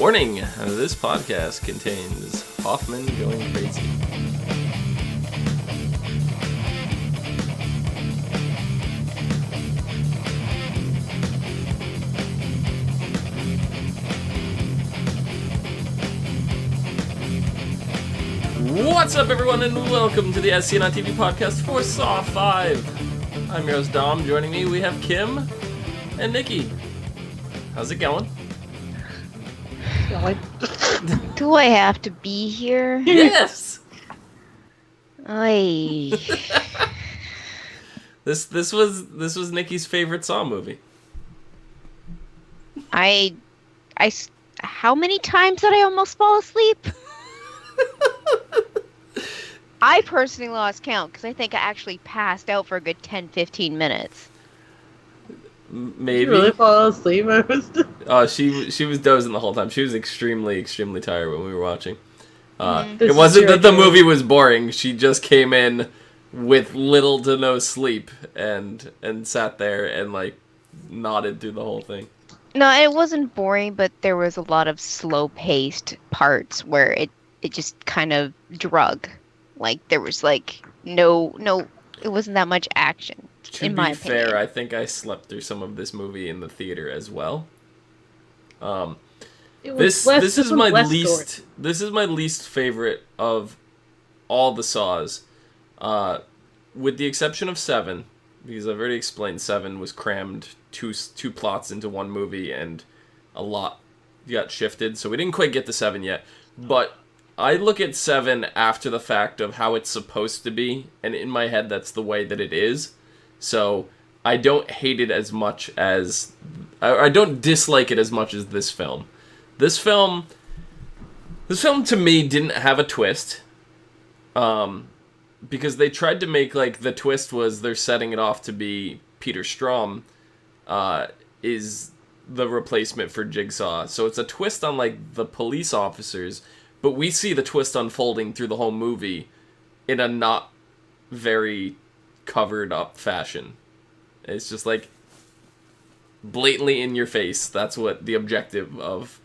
Warning, this podcast contains Hoffman going crazy. What's up, everyone, and welcome to the SCNI TV podcast for Saw 5. I'm your host, Dom. Joining me, we have Kim and Nikki. How's it going? Do I have to be here? Yes! Ay. This was Nikki's favorite Saw movie. How many times did I almost fall asleep? I personally lost count because I think I actually passed out for a good 10-15 minutes. Maybe. Did you really fall asleep? She was dozing the whole time. She was extremely tired when we were watching. This It wasn't is that the true. movie was boring. She just came in with little to no sleep and sat there and like nodded through the whole thing. No, it wasn't boring, but there was a lot of slow-paced parts where it just kind of drug. Like there was like no, it wasn't that much action. To in my be fair, opinion. I think I slept through some of this movie in the theater as well. This is my least favorite of all the Saws, with the exception of 7, because I've already explained 7 was crammed two plots into one movie and a lot got shifted, so we didn't quite get to 7 yet. But I look at 7 after the fact of how it's supposed to be, and in my head that's the way that it is. So I don't hate it as much as... I don't dislike it as much as this film. This film to me didn't have a twist. Because they tried to make, like, the twist was they're setting it off to be Peter Strom is the replacement for Jigsaw. So it's a twist on, like, the police officers, but we see the twist unfolding through the whole movie in a not very covered up fashion. It's just like blatantly in your face. That's what the objective of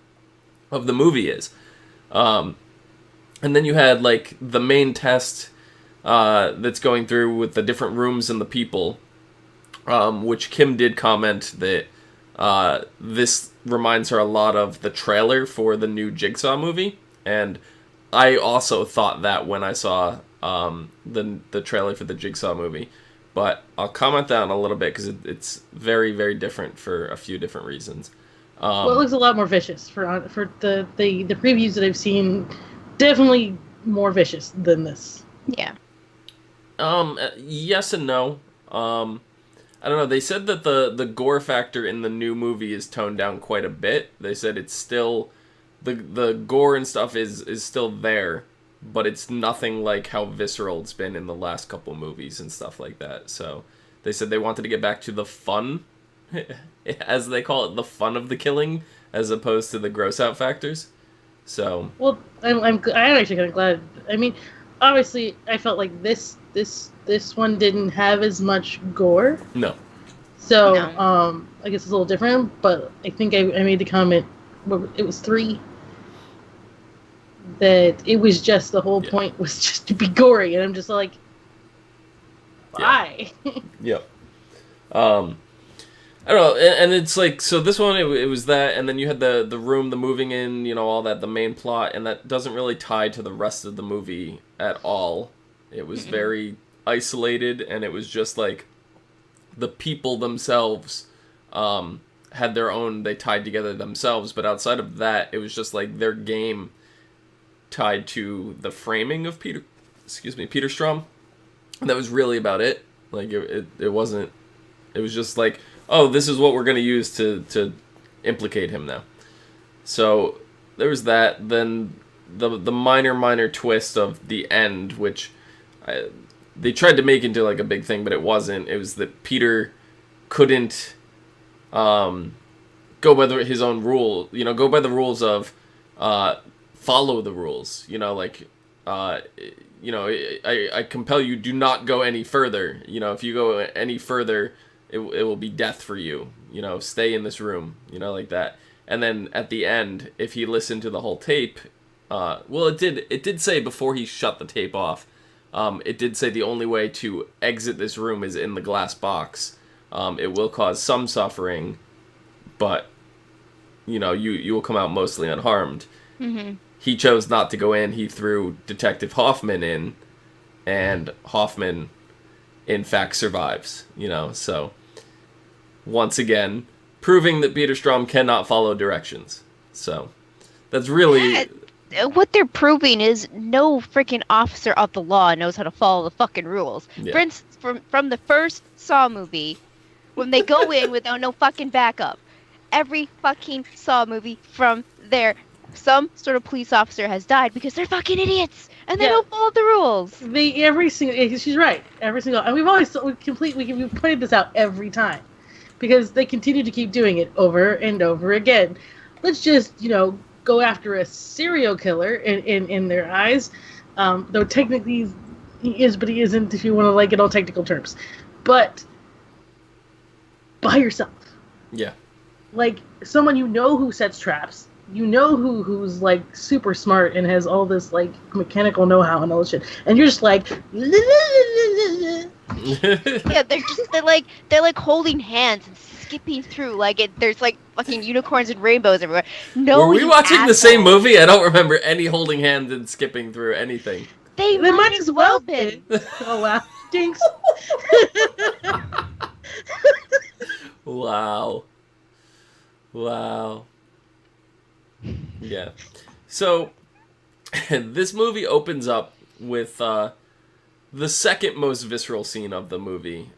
the movie is. And then you had like the main test that's going through with the different rooms and the people, which Kim did comment that this reminds her a lot of the trailer for the new Jigsaw movie, and I also thought that when I saw the trailer for the Jigsaw movie, but I'll comment that in a little bit because it's very, very different for a few different reasons. Well, it looks a lot more vicious for the previews that I've seen. Definitely more vicious than this. Yeah. Yes and no. I don't know. They said that the gore factor in the new movie is toned down quite a bit. They said it's still the gore and stuff is still there, but it's nothing like how visceral it's been in the last couple movies and stuff like that. So they said they wanted to get back to the fun, as they call it, the fun of the killing, as opposed to the gross out factors. So well, I'm actually kind of glad. I mean, obviously, I felt like this one didn't have as much gore. No. So No. I guess it's a little different. But I think I made the comment. It was 3. That it was just the whole point was just to be gory, and I'm just like, why? Yep. I don't know, and it's like, so this one, it was that, and then you had the room, the moving in, you know, all that, the main plot, and that doesn't really tie to the rest of the movie at all. It was very isolated, and it was just like, the people themselves had their own, they tied together themselves, but outside of that, it was just like their game tied to the framing of Peter Strom, and that was really about it. Like it wasn't. It was just like, oh, this is what we're gonna use to implicate him now. So there was that. Then the minor twist of the end, which they tried to make into like a big thing, but it wasn't. It was that Peter couldn't go by his own rule. You know, go by the rules of. Follow the rules, you know, like, you know, I compel you, do not go any further. You know, if you go any further, it will be death for you. You know, stay in this room, you know, like that. And then at the end, if he listened to the whole tape, well, it did say before he shut the tape off, it did say the only way to exit this room is in the glass box. It will cause some suffering, but you will come out mostly unharmed. Mm-hmm. He chose not to go in. He threw Detective Hoffman in, and Hoffman, in fact, survives. So once again, proving that Peter Strom cannot follow directions. So that's really what they're proving is no freaking officer of the law knows how to follow the fucking rules. Yeah. For instance, from the first Saw movie, when they go in without no fucking backup, every fucking Saw movie from there, some sort of police officer has died because they're fucking idiots and they don't follow the rules. She's right. Every single, and we've pointed this out every time because they continue to keep doing it over and over again. Let's just go after a serial killer in their eyes, though technically he is, but he isn't. If you want to get all technical terms, but by yourself, yeah, someone who sets traps. Who's super smart and has all this mechanical know-how and all this shit, and you're just yeah, they're holding hands and skipping through there's fucking unicorns and rainbows everywhere. No, were we watching the same movie? I don't remember any holding hands and skipping through anything. They might as well been. Oh wow, jinx! Wow. Yeah. So, this movie opens up with the second most visceral scene of the movie,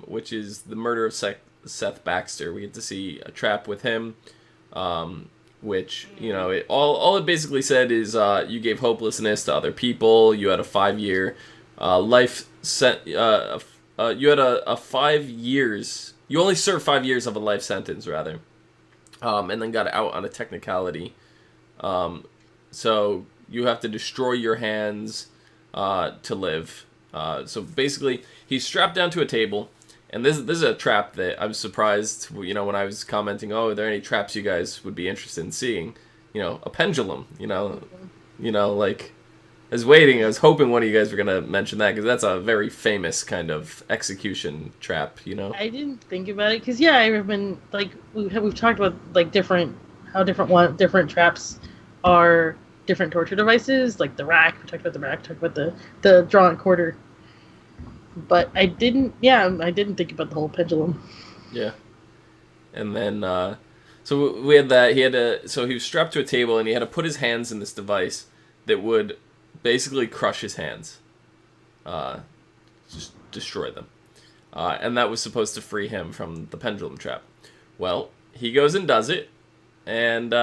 which is the murder of Seth Baxter. We get to see a trap with him, which, all it basically said is you gave hopelessness to other people, you had a 5-year life you had a 5 years, you only served 5 years of a life sentence, rather. And then got out on a technicality. So you have to destroy your hands to live. So basically, he's strapped down to a table, and this is a trap that I was surprised, when I was commenting, are there any traps you guys would be interested in seeing? A pendulum, I was waiting, I was hoping one of you guys were going to mention that, because that's a very famous kind of execution trap, I didn't think about it, because, I've been, we've talked about, different traps are different torture devices, like the rack, we talked about the draw and quarter, but I didn't think about the whole pendulum. Yeah. And then, so we had that, so he was strapped to a table, and he had to put his hands in this device that would basically crush his hands, just destroy them, and that was supposed to free him from the pendulum trap. Well, he goes and does it, and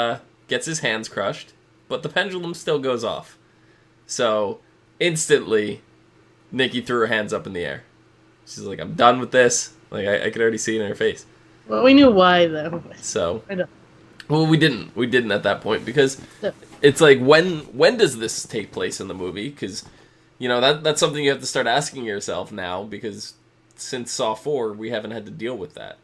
gets his hands crushed, but the pendulum still goes off. So instantly, Nikki threw her hands up in the air. She's like, "I'm done with this." I could already see it in her face. Well, we knew why though. So I know. Well, we didn't at that point, because No. it's like, when does this take place in the movie? Because, that's something you have to start asking yourself now, because since Saw 4, we haven't had to deal with that.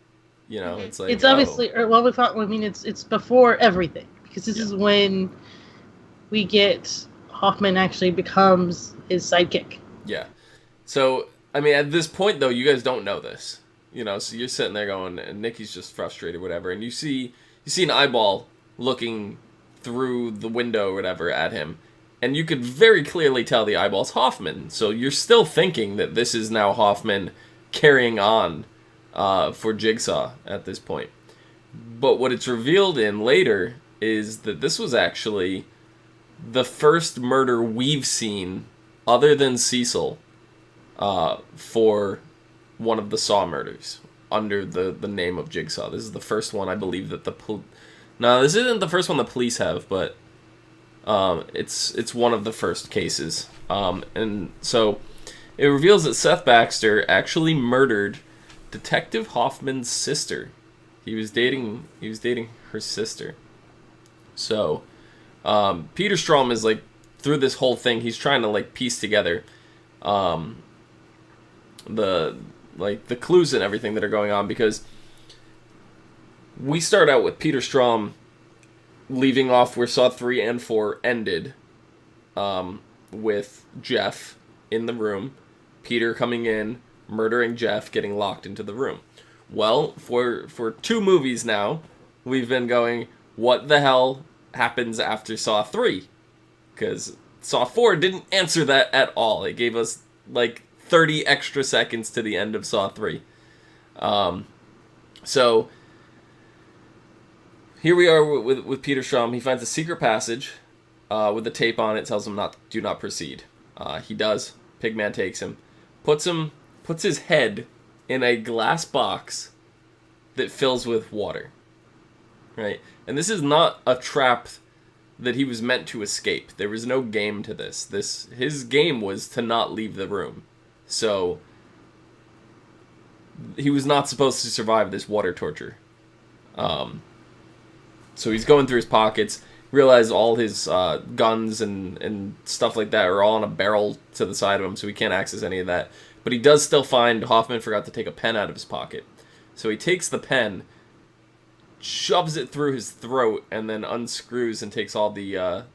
It's like, it's obviously, it's before everything, because this is when we get Hoffman actually becomes his sidekick. Yeah. So, at this point, though, you guys don't know this. So you're sitting there going, and Nikki's just frustrated, whatever, and you see an eyeball looking through the window or whatever at him, and you could very clearly tell the eyeball's Hoffman. So you're still thinking that this is now Hoffman carrying on for Jigsaw at this point. But what it's revealed in later is that this was actually the first murder we've seen, other than Cecil, for one of the Saw murders under the name of Jigsaw. This is the first one, I believe, that no, this isn't the first one the police have, but it's one of the first cases. And so it reveals that Seth Baxter actually murdered Detective Hoffman's sister. He was dating her sister. So Peter Strom is through this whole thing, he's trying to piece together the clues and everything that are going on, because we start out with Peter Strom leaving off where Saw 3 and 4 ended, with Jeff in the room, Peter coming in, murdering Jeff, getting locked into the room. Well, for 2 movies now, we've been going, what the hell happens after Saw 3? Because Saw 4 didn't answer that at all. It gave us, like, 30 extra seconds to the end of Saw 3. So, here we are with Peter Strahm. He finds a secret passage with a tape on it, tells him do not proceed. He does. Pigman takes him, puts his head in a glass box that fills with water. Right? And this is not a trap that he was meant to escape. There was no game to this. His game was to not leave the room. So he was not supposed to survive this water torture. So he's going through his pockets, realizes all his guns and stuff like that are all on a barrel to the side of him, so he can't access any of that. But he does still find Hoffman forgot to take a pen out of his pocket. So he takes the pen, shoves it through his throat, and then unscrews and takes all the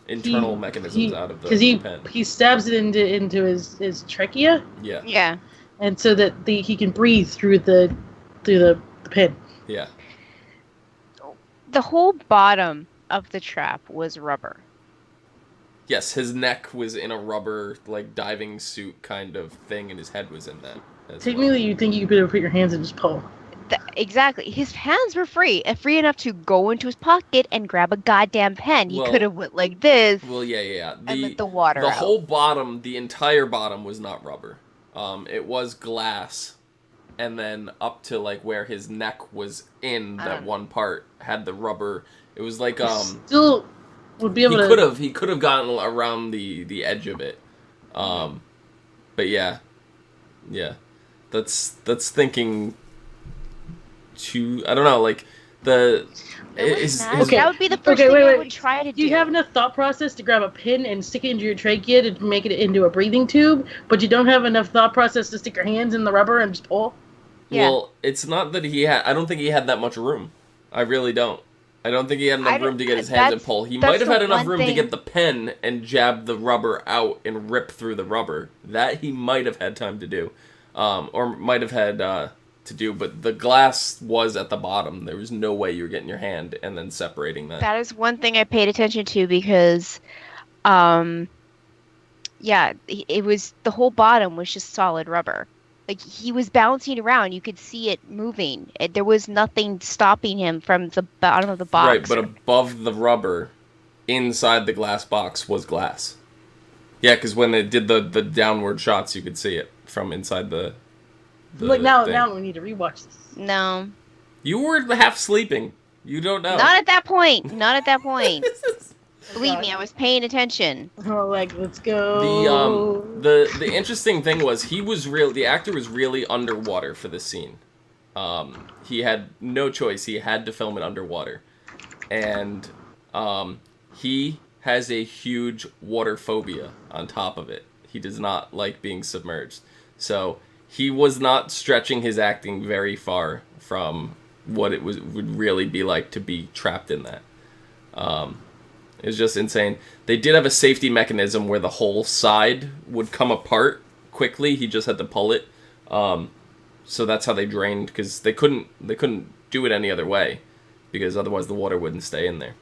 internal mechanisms out of the pen. Because he stabs it into his trachea. Yeah. Yeah. And so that he can breathe through the pen. Yeah. The whole bottom of the trap was rubber. Yes, his neck was in a rubber, like, diving suit kind of thing, and his head was in that. Technically, you'd think you could be able to put your hands and just pull. Exactly. His hands were free enough to go into his pocket and grab a goddamn pen. He could have went like this. Well, yeah. And let the water The out. whole bottom, the entire bottom was not rubber. It was glass, and then up to, like, where his neck was in that one part had the rubber. It was like still would be able to. He could have gotten around the edge of it. But yeah. That's thinking. I don't know, like that would be the first thing I would try to do. You have enough thought process to grab a pin and stick it into your trachea to make it into a breathing tube, but you don't have enough thought process to stick your hands in the rubber and just pull? Yeah. Well, it's not that I don't think he had that much room. I really don't. I don't think he had enough room to get his hands and pull. He might have had enough room to get the pen and jab the rubber out and rip through the rubber. That he might have had time to do. Or might have had to do, but the glass was at the bottom. There was no way you were getting your hand and then separating that. That is one thing I paid attention to because, it was, the whole bottom was just solid rubber. Like, he was bouncing around. You could see it moving. There was nothing stopping him from the bottom of the box. Right, but above the rubber, inside the glass box, was glass. Yeah, because when they did the downward shots, you could see it from inside the Look, now we need to rewatch this. No. You were half sleeping. You don't know. Not at that point. Believe me, I was paying attention. Oh, like, let's go. The interesting thing was the actor was really underwater for this scene. He had no choice. He had to film it underwater. And he has a huge water phobia on top of it. He does not like being submerged. So he was not stretching his acting very far from what it would really be like to be trapped in that. It was just insane. They did have a safety mechanism where the whole side would come apart quickly. He just had to pull it. So that's how they drained, because they couldn't do it any other way, because otherwise the water wouldn't stay in there.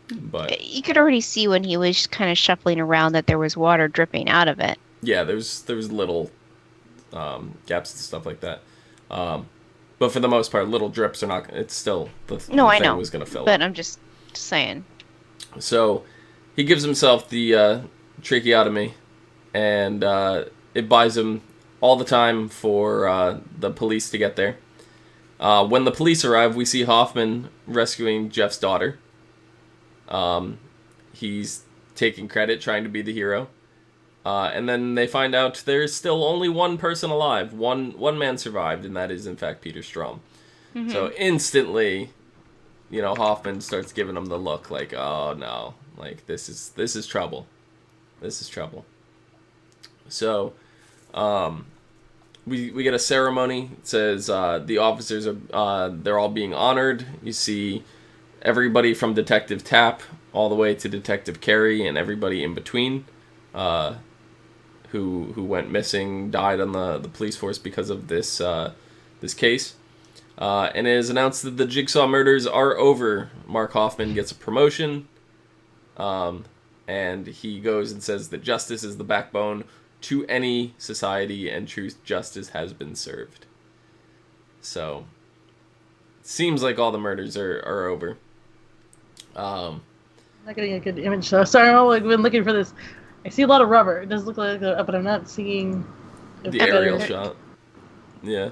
But you could already see when he was kind of shuffling around that there was water dripping out of it. Yeah, there was little gaps and stuff like that. But for the most part, little drips are not. It's still the thing was going to fill. But I'm just saying. So he gives himself the tracheotomy, and it buys him all the time for the police to get there. When the police arrive, we see Hoffman rescuing Jeff's daughter. He's taking credit, trying to be the hero. And then they find out there's still only one person alive. One man survived, and that is, in fact, Peter Strahm. Mm-hmm. So instantly, Hoffman starts giving him the look, like, oh, no. Like, this is trouble. This is trouble. So, we get a ceremony. It says the officers are they're all being honored. You see everybody from Detective Tapp all the way to Detective Carey and everybody in between, who went missing, died on the police force because of this this case. And it is announced that the Jigsaw murders are over. Mark Hoffman gets a promotion, and he goes and says that justice is the backbone to any society, and true justice has been served. So, it seems like all the murders are over. I'm not getting a good image, so sorry. I've been looking for this. I see a lot of rubber. It does look like, but I'm not seeing the aerial shot. Yeah.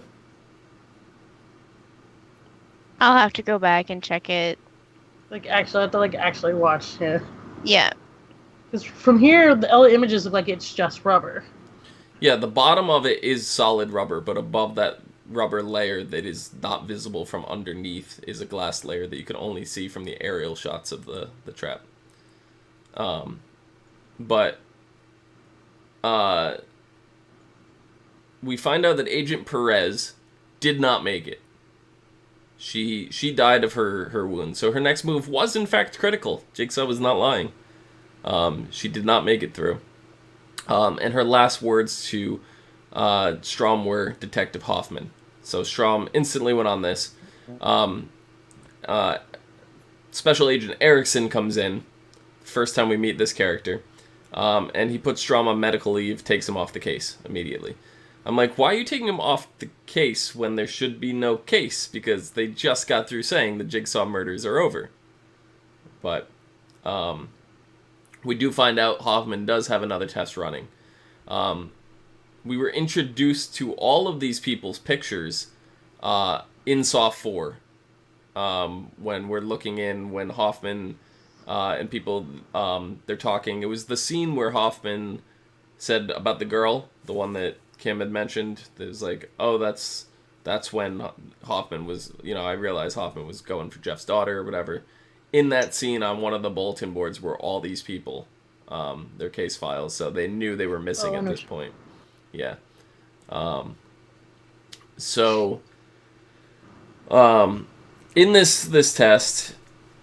I'll have to go back and check it. Like actually, I have to like actually watch. Yeah. Yeah. Because from here, all the images look like it's just rubber. Yeah, the bottom of it is solid rubber, but above that rubber layer that is not visible from underneath is a glass layer that you can only see from the aerial shots of the trap. But we find out that Agent Perez did not make it. She died of her wounds, so her next move was in fact critical. Jigsaw was not lying. She did not make it through. And her last words to Strom were Detective Hoffman. So Strom instantly went on this. Special Agent Erickson comes in, first time we meet this character, and he puts Strom on medical leave, takes him off the case immediately. I'm like, why are you taking him off the case when there should be no case? Because they just got through saying the Jigsaw murders are over. But we do find out Hoffman does have another test running. We were introduced to all of these people's pictures in Saw 4. When we're looking in, when Hoffman and people, they're talking. It was the scene where Hoffman said about the girl, the one that Kim had mentioned. It was like, oh, that's when Hoffman was, I realized Hoffman was going for Jeff's daughter or whatever. In that scene, on one of the bulletin boards were all these people, their case files, so they knew they were missing at this point. Yeah. In this test,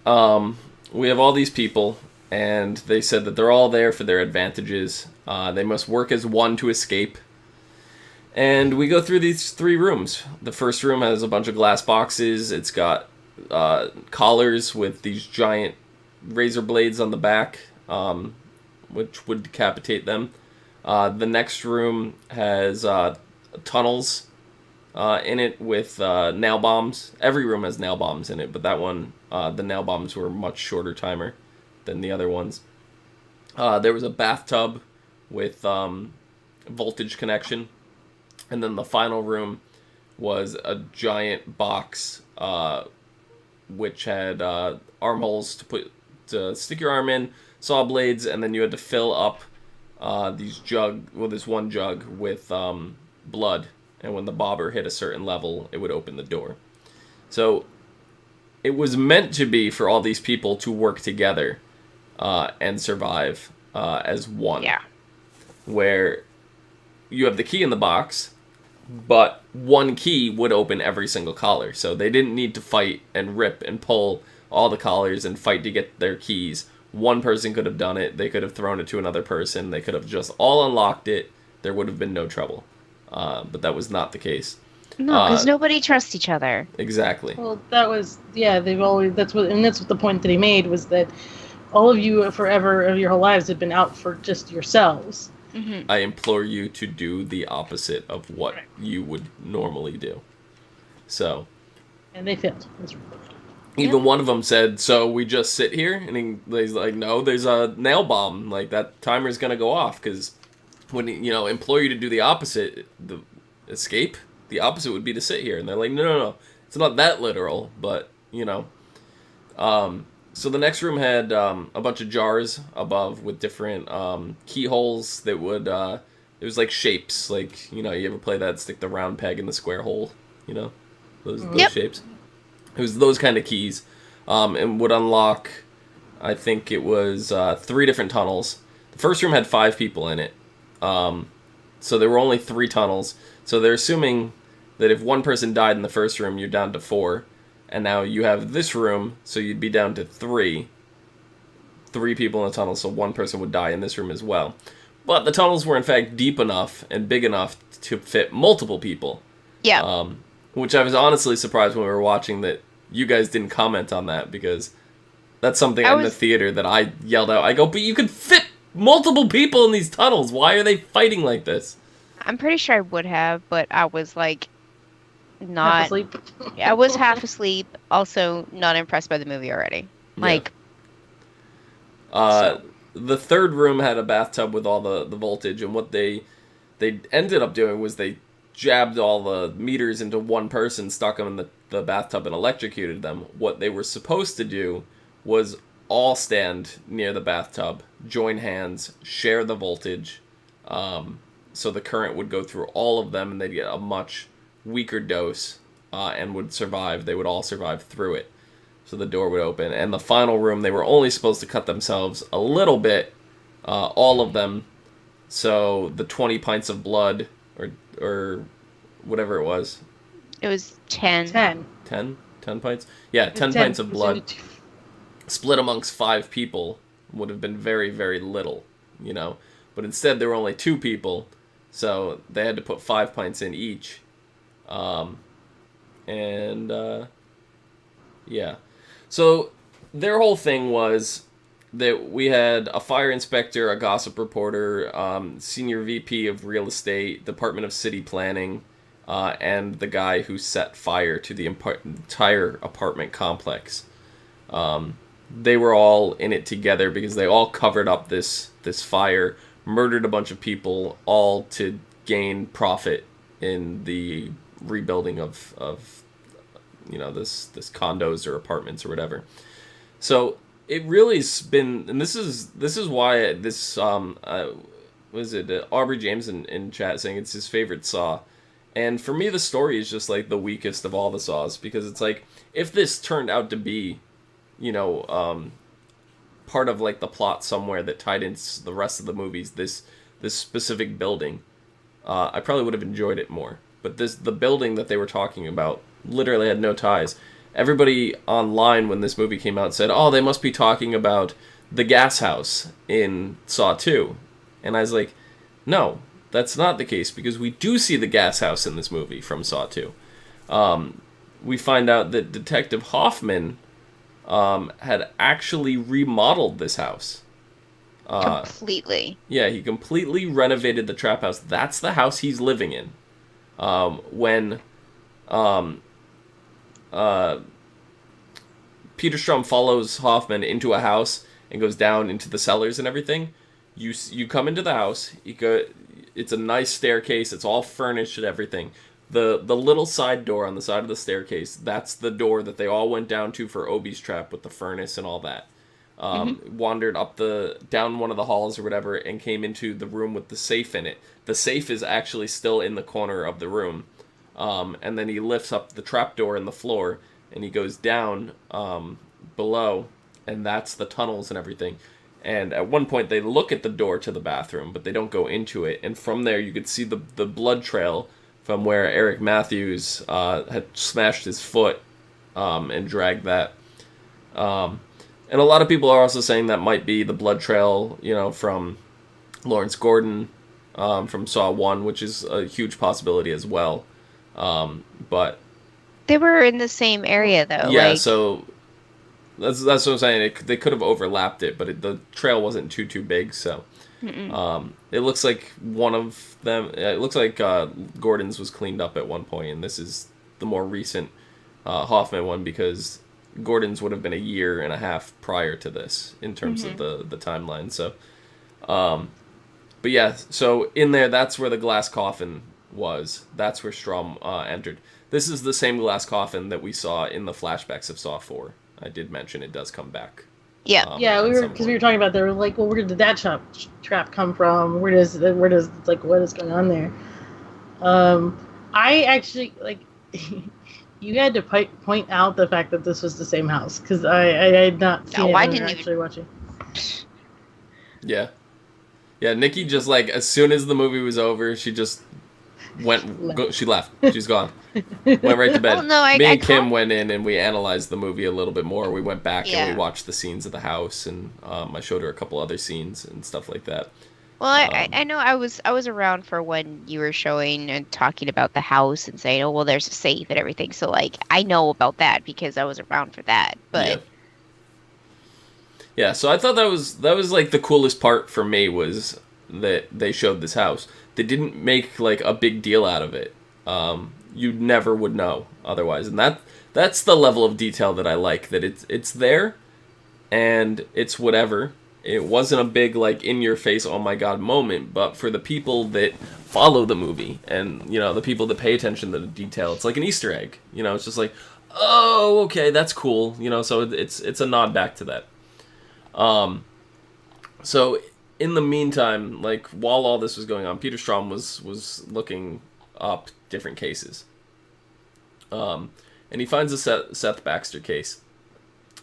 we have all these people, and they said that they're all there for their advantages. They must work as one to escape. And we go through these 3 rooms. The first room has a bunch of glass boxes. It's got collars with these giant razor blades on the back, which would decapitate them. The next room has tunnels in it with nail bombs. Every room has nail bombs in it, but that one, the nail bombs were a much shorter timer than the other ones. There was a bathtub with voltage connection. And then the final room was a giant box, which had armholes to stick your arm in, saw blades, and then you had to fill up this one jug with blood. And when the bobber hit a certain level, it would open the door. So it was meant to be for all these people to work together and survive as one. Yeah. Where you have the key in the box, but one key would open every single collar. So they didn't need to fight and rip and pull all the collars and fight to get their keys. One person could have done it. They could have thrown it to another person. They could have just all unlocked it. There would have been no trouble. But that was not the case. No, because nobody trusts each other. Exactly. Well, that was they've always that's what the point that he made was that all of you forever of your whole lives have been out for just yourselves. Mm-hmm. I implore you to do the opposite of what you would normally do. So. And they failed. Even one of them said, so we just sit here? And he's like, no, there's a nail bomb. Like, that timer's going to go off. Because when, implore you to do the opposite, the escape, the opposite would be to sit here. And they're like, no. It's not that literal, but, So the next room had a bunch of jars above with different keyholes that would, it was like shapes, like, you ever play that, stick the round peg in the square hole, those shapes. It was those kind of keys, and would unlock, I think it was 3 different tunnels. The first room had 5 people in it, so there were only 3 tunnels. So they're assuming that if one person died in the first room, you're down to 4. And now you have this room, so you'd be down to 3. 3 people in the tunnel, so one person would die in this room as well. But the tunnels were in fact deep enough and big enough to fit multiple people. Yeah. Which I was honestly surprised when we were watching that you guys didn't comment on that, because that's something in the theater that I yelled out. I go, but you could fit multiple people in these tunnels. Why are they fighting like this? I'm pretty sure I would have, but I was like not Half asleep. I was half asleep, also not impressed by the movie already. Like the third room had a bathtub with all the voltage, and what they ended up doing was they jabbed all the meters into one person, stuck them in the bathtub, and electrocuted them. What they were supposed to do was all stand near the bathtub, join hands, share the voltage, so the current would go through all of them, and they'd get a much weaker dose, and would survive. They would all survive through it. So the door would open. And the final room, they were only supposed to cut themselves a little bit, all of them. So the 20 pints of blood, or whatever it was. it was 10. 10. 10? 10 pints? Yeah, 10 pints of blood split amongst 5 people would have been very, very little, you know. But instead, there were only 2 people, so they had to put 5 pints in each. Yeah. So their whole thing was that we had a fire inspector, a gossip reporter, senior VP of real estate, Department of City Planning, and the guy who set fire to the entire apartment complex. They were all in it together because they all covered up this fire, murdered a bunch of people, all to gain profit in the rebuilding of this condos or apartments or whatever. So it really's been, and this is why this was it Aubrey James in chat saying it's his favorite Saw, and for me the story is just like the weakest of all the Saws, because it's like if this turned out to be part of like the plot somewhere that tied into the rest of the movies, this specific building, I probably would have enjoyed it more. But the building that they were talking about literally had no ties. Everybody online when this movie came out said, oh, they must be talking about the gas house in Saw 2. And I was like, no, that's not the case, because we do see the gas house in this movie from Saw 2. We find out that Detective Hoffman had actually remodeled this house. Completely. Yeah, he completely renovated the trap house. That's the house he's living in. When Peter Strum follows Hoffman into a house and goes down into the cellars and everything, you come into the house. It's a nice staircase. It's all furnished and everything. The little side door on the side of the staircase, that's the door that they all went down to for Obi's trap with the furnace and all that. Wandered up down one of the halls or whatever, and came into the room with the safe in it. The safe is actually still in the corner of the room. And then he lifts up the trapdoor in the floor, and he goes down below, and that's the tunnels and everything. And at one point, they look at the door to the bathroom, but they don't go into it. And from there, you could see the blood trail from where Eric Matthews had smashed his foot and dragged that. And a lot of people are also saying that might be the blood trail, from Lawrence Gordon from Saw 1, which is a huge possibility as well. But they were in the same area, though. Yeah, so that's what I'm saying. They could have overlapped it, but the trail wasn't too big, so... it looks like one of them... It looks like Gordon's was cleaned up at one point, and this is the more recent Hoffman one, because Gordon's would have been a year and a half prior to this in terms of the timeline. So, but yeah, so in there, that's where the glass coffin was. That's where Strum entered. This is the same glass coffin that we saw in the flashbacks of Saw 4. I did mention it does come back. Yeah, because we were talking about, they were like, well, where did that trap come from? Where does what is going on there? I actually you had to point out the fact that this was the same house, because I had not seen it. I didn't actually watching. Yeah, Nikki just as soon as the movie was over, she just She left. She's gone. Went right to bed. Well, no, Me I and Kim caught. went in and we analyzed the movie a little bit more. We went back and we Yeah. watched the scenes of the house, and I showed her a couple other scenes and stuff like that. Well, I know I was around for when you were showing and talking about the house and saying, oh, well, there's a safe and everything. So like I know about that because I was around for that. Yeah. But Yeah, so I thought that was like the coolest part for me was that they showed this house. They didn't make like a big deal out of it. You never would know otherwise, and that's the level of detail that I like. That it's there, and it's whatever. It wasn't a big like in your face, oh my god moment, but for the people that follow the movie and the people that pay attention to the detail, it's like an Easter egg. It's just like, oh, okay, that's cool. So it's a nod back to that. So in the meantime, like while all this was going on, Peter Strahm was looking up different cases. And he finds a Seth Baxter case,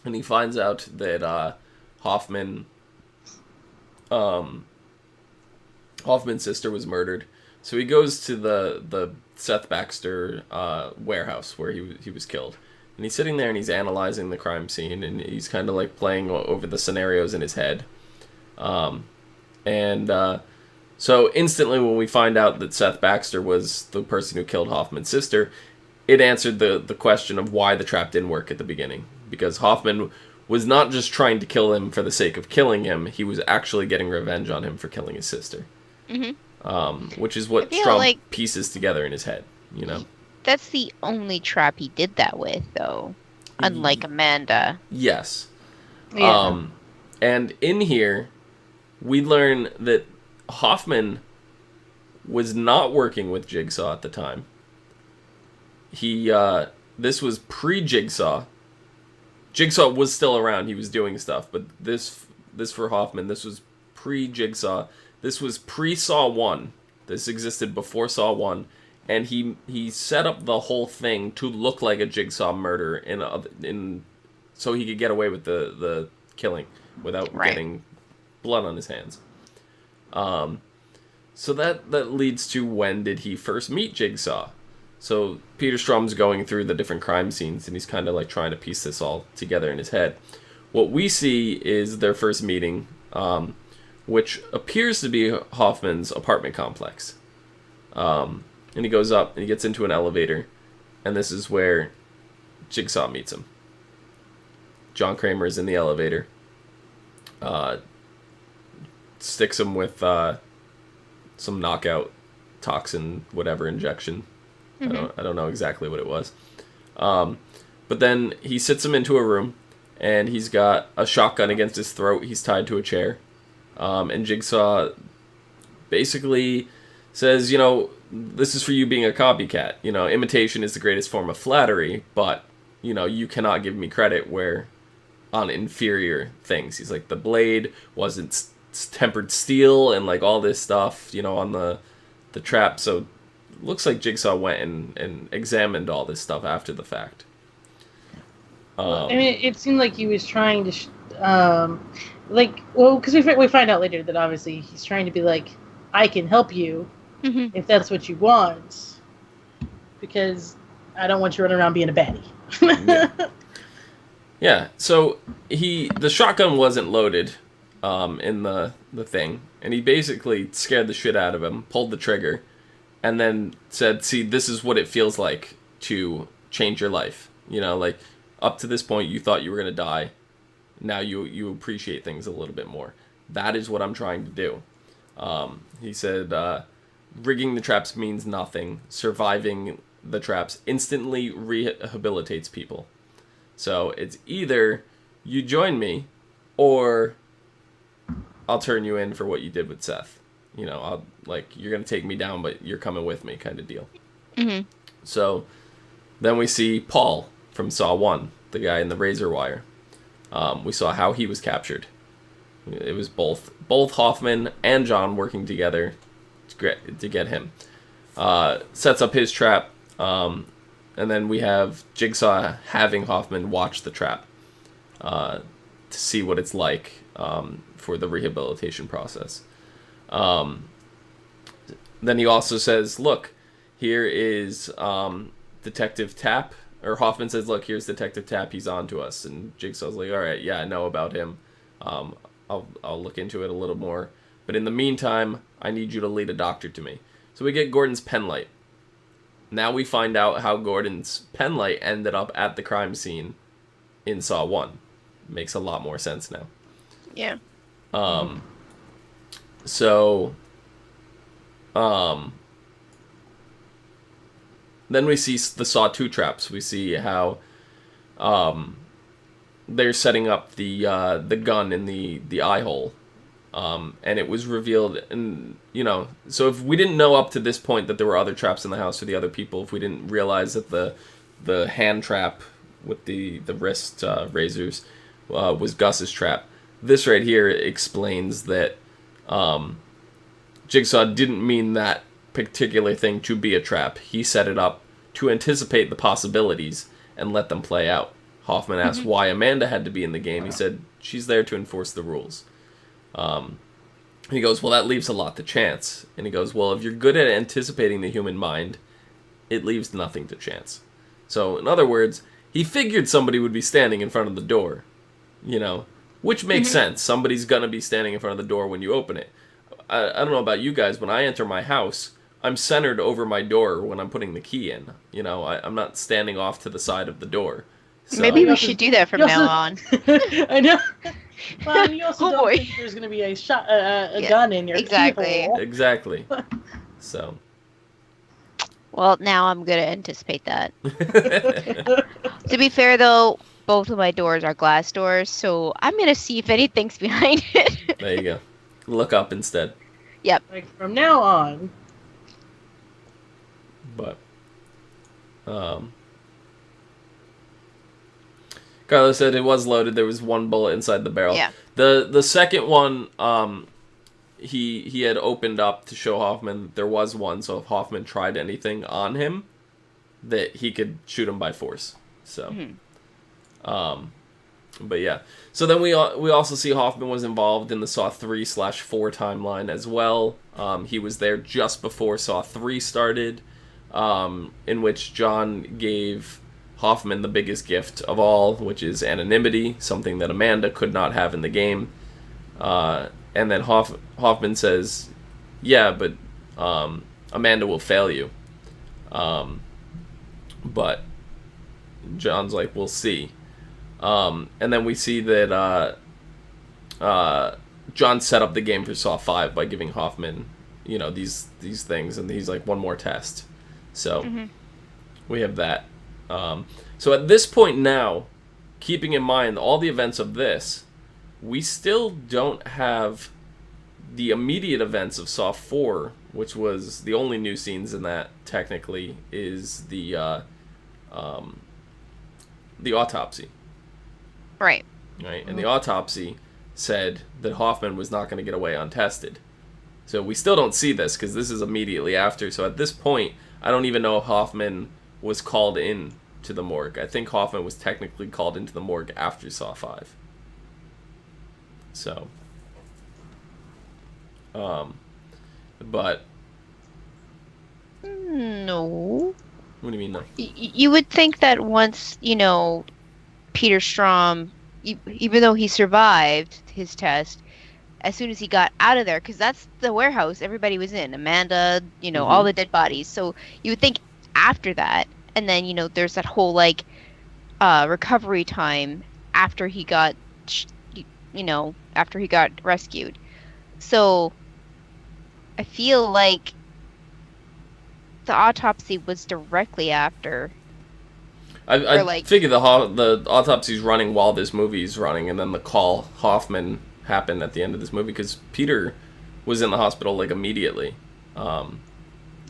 and he finds out that Hoffman's sister was murdered. So he goes to the Seth Baxter warehouse where he was killed. And he's sitting there and he's analyzing the crime scene, and he's kind of like playing over the scenarios in his head. So instantly when we find out that Seth Baxter was the person who killed Hoffman's sister, it answered the question of why the trap didn't work at the beginning. Because Hoffman was not just trying to kill him for the sake of killing him, he was actually getting revenge on him for killing his sister. Which is what I feel Strahm like- pieces together in his head, that's the only trap he did that with, though. Unlike Amanda. Yes. Yeah. And in here, we learn that Hoffman was not working with Jigsaw at the time. This was pre-Jigsaw. Jigsaw was still around. He was doing stuff, but this for Hoffman, this was pre-Jigsaw. This was pre-Saw 1. This existed before Saw 1. And he set up the whole thing to look like a Jigsaw murder in so he could get away with the killing without getting blood on his hands. So that leads to when did he first meet Jigsaw? So Peter Strahm's going through the different crime scenes and he's kind of like trying to piece this all together in his head. What we see is their first meeting, which appears to be Hoffman's apartment complex. And he goes up and he gets into an elevator, and this is where Jigsaw meets him. John Kramer is in the elevator. Sticks him with some knockout toxin, whatever injection. I don't know exactly what it was. But then he sits him into a room, and he's got a shotgun against his throat. He's tied to a chair. And Jigsaw basically says, this is for you being a copycat. Imitation is the greatest form of flattery, but, you cannot give me credit where on inferior things. He's like, the blade wasn't tempered steel and like all this stuff, on the trap. So it looks like Jigsaw went and examined all this stuff after the fact. I mean, it seemed like he was trying to, because we find out later that obviously he's trying to be like, I can help you if that's what you want, because I don't want you running around being a baddie. Yeah. So the shotgun wasn't loaded in the thing, and he basically scared the shit out of him, pulled the trigger, and then said, see, this is what it feels like to change your life. Like, up to this point, you thought you were going to die. Now you appreciate things a little bit more. That is what I'm trying to do. He said, rigging the traps means nothing. Surviving the traps instantly rehabilitates people. So it's either you join me, or I'll turn you in for what you did with Seth. You're going to take me down, but you're coming with me kind of deal. So then we see Paul from Saw 1, the guy in the razor wire. We saw how he was captured. It was both Hoffman and John working together to get him. Sets up his trap, and then we have Jigsaw having Hoffman watch the trap to see what it's like for the rehabilitation process. Then he also says, look, here is Detective Tapp. Or Hoffman says, look, here's Detective Tapp. He's on to us. And Jigsaw's like, all right, yeah, I know about him. I'll look into it a little more. But in the meantime, I need you to lead a doctor to me. So we get Gordon's penlight. Now we find out how Gordon's penlight ended up at the crime scene in Saw 1. Makes a lot more sense now. Yeah. So, then we see the Saw 2 traps. We see how they're setting up the gun in the eye hole. And it was revealed, and so if we didn't know up to this point that there were other traps in the house for the other people, if we didn't realize that the hand trap with the wrist razors was Gus's trap, this right here explains that Jigsaw didn't mean that particular thing to be a trap. He set it up to anticipate the possibilities and let them play out. Hoffman asked why Amanda had to be in the game. He said, she's there to enforce the rules. He goes, well, that leaves a lot to chance. And he goes, well, if you're good at anticipating the human mind, it leaves nothing to chance. So, in other words, he figured somebody would be standing in front of the door, which makes sense. Somebody's going to be standing in front of the door when you open it. I don't know about you guys, when I enter my house, I'm centered over my door when I'm putting the key in. I'm not standing off to the side of the door. So, maybe we should do that from now on. I know. Well, you also don't think there's going to be a gun in your keyhole. Exactly. So. Well, now I'm going to anticipate that. To be fair, though, both of my doors are glass doors, so I'm going to see if anything's behind it. There you go. Look up instead. Yep. Like, from now on. But, Carlos said it was loaded. There was one bullet inside the barrel. Yeah. The second one, he had opened up to show Hoffman that there was one, so if Hoffman tried anything on him, that he could shoot him by force. So, but yeah. So then we also see Hoffman was involved in the Saw 3/4 timeline as well. He was there just before Saw 3 started, in which John gave Hoffman the biggest gift of all, which is anonymity, something that Amanda could not have in the game. And then Hoffman says, yeah, but Amanda will fail you. But John's like, we'll see. And then we see that John set up the game for Saw 5 by giving Hoffman, these things, and he's like, one more test. So we have that. So at this point now, keeping in mind all the events of this, we still don't have the immediate events of Saw 4, which was the only new scenes in that, technically, is the autopsy. Right. Right, and the autopsy said that Hoffman was not going to get away untested. So we still don't see this, because this is immediately after. So at this point, I don't even know if Hoffman was called in to the morgue. I think Hoffman was technically called into the morgue after Saw 5. So, but no. What do you mean no? You would think that once Peter Strom, even though he survived his test, as soon as he got out of there, because that's the warehouse everybody was in, Amanda, all the dead bodies. So you would think after that, and then there's that whole recovery time after he got rescued. So I feel like the autopsy was directly after. I figure the autopsy's running while this movie's running, and then the call Hoffman happened at the end of this movie, because Peter was in the hospital immediately.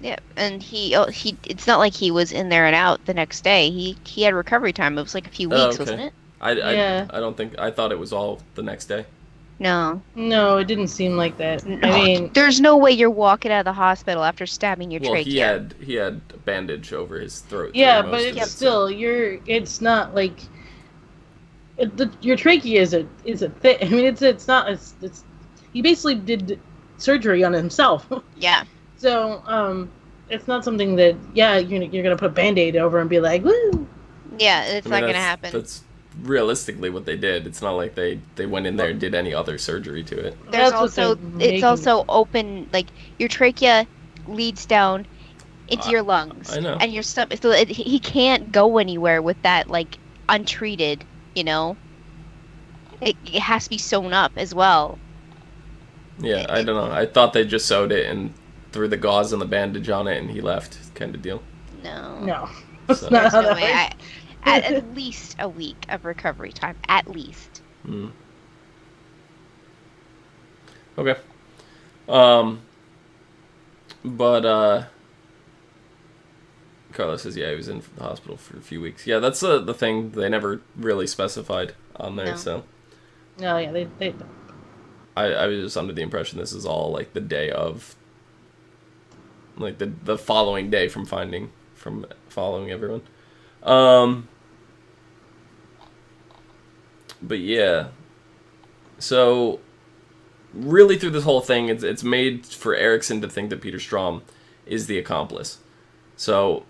Yeah, and he it's not like he was in there and out the next day. He had recovery time. It was like a few weeks, wasn't it? I don't think, I thought it was all the next day. No, it didn't seem like that. No, I mean, there's no way you're walking out of the hospital after stabbing your trachea. He had a bandage over his throat. Yeah, but it's still it's not like your trachea is a thing. I mean, it's not he basically did surgery on himself. Yeah. So it's not something that you're gonna put a Band-Aid over and be like, woo. Yeah, it's I mean, not gonna happen. That's realistically what they did. It's not like they went in there and did any other surgery to it. There's That's what also they're it's making. also open, like your trachea leads down into your lungs, I know. and your stomach. So he can't go anywhere with that, like untreated. You know, it has to be sewn up as well. Yeah, I don't know. I thought they just sewed it and threw the gauze and the bandage on it, and he left, kind of deal. No, that's So- not There's how no that way. works. At least a week of recovery time, at least. Mm. Okay. But Carlos says, yeah, he was in the hospital for a few weeks. Yeah, that's the thing. They never really specified on there, No. so No, yeah, they I was just under the impression this is all like the day of, like the following day from following everyone. But yeah, so really through this whole thing, it's made for Erickson to think that Peter Strahm is the accomplice. So,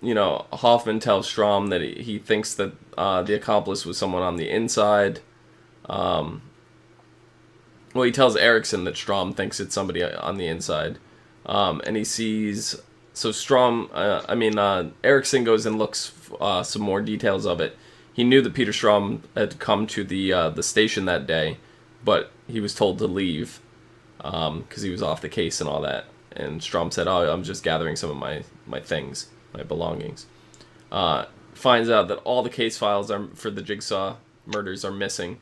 Hoffman tells Strahm that he thinks that the accomplice was someone on the inside. Well, he tells Erickson that Strahm thinks it's somebody on the inside. And he sees... So Erickson goes and looks some more details of it. He knew that Peter Strahm had come to the station that day, but he was told to leave because he was off the case and all that. And Strahm said, "Oh, I'm just gathering some of my things, my belongings." Finds out that all the case files for the Jigsaw murders are missing.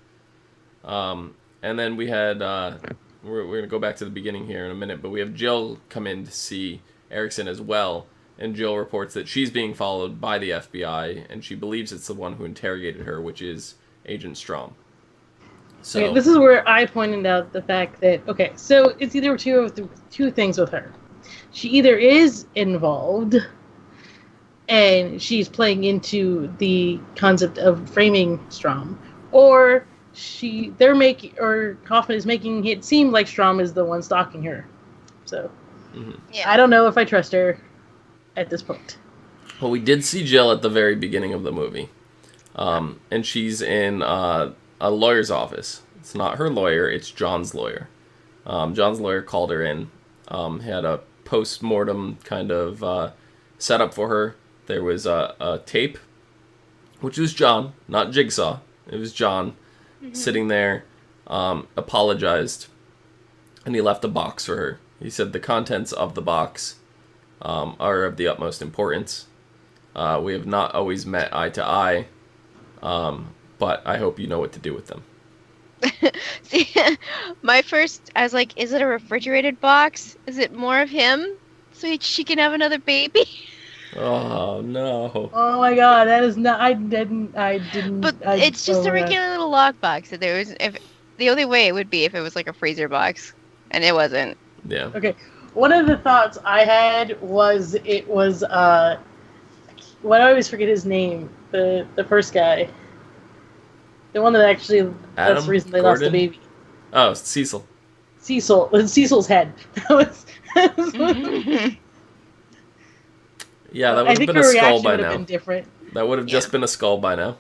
And then we had we're going to go back to the beginning here in a minute, but we have Jill come in to see Erickson as well. And Jill reports that she's being followed by the FBI, and she believes it's the one who interrogated her, which is Agent Strahm. So Okay, this is where I pointed out the fact that so it's either two things with her. She either is involved, and she's playing into the concept of framing Strahm, or Hoffman is making it seem like Strahm is the one stalking her. So Yeah. I don't know if I trust her at this point. Well, we did see Jill at the very beginning of the movie. And she's in a lawyer's office. It's not her lawyer, it's John's lawyer. John's lawyer called her in, had a post-mortem kind of setup for her. There was a tape, which was John, not Jigsaw. It was John sitting there, apologized, and he left a box for her. He said the contents of the box are of the utmost importance. We have not always met eye to eye, but I hope you know what to do with them. See, I was like, is it a refrigerated box? Is it more of him so she can have another baby? Oh no! Oh my god, that is not. I didn't. But it's just a regular little lockbox. The only way it would be if it was like a freezer box, and it wasn't. Yeah. Okay, one of the thoughts I had was I always forget his name. The first guy, the one that actually that's the reason they lost the baby. Oh, Cecil. Cecil's head. That was Yeah, that I would have think been her a skull reaction by would have now. been different. That would have just been a skull by now.